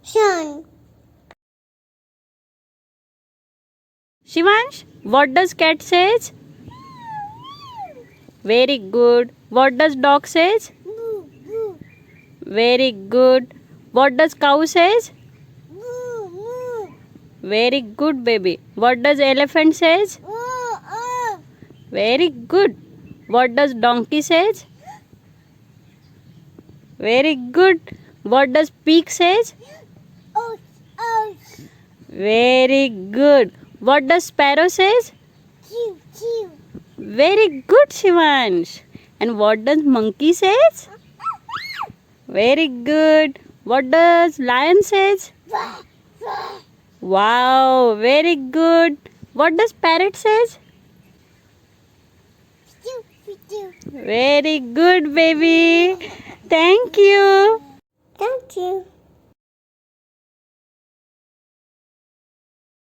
Sun. Shivansh, what does cat says? Very good. What does dog says? Boo, boo, Very good. What does cow says? boo, boo. Very good, baby. What does elephant says? Oh, oh. Very good. What does donkey says? Very good. What does pig says? Oh, oh. Very good. What does sparrow says? Chew, chew. Very good, Shivansh. And what does monkey says? Very good. What does lion says? Bah, bah. Wow, very good. What does parrot says? Chew, chew. Very good, baby. Thank you. Thank you.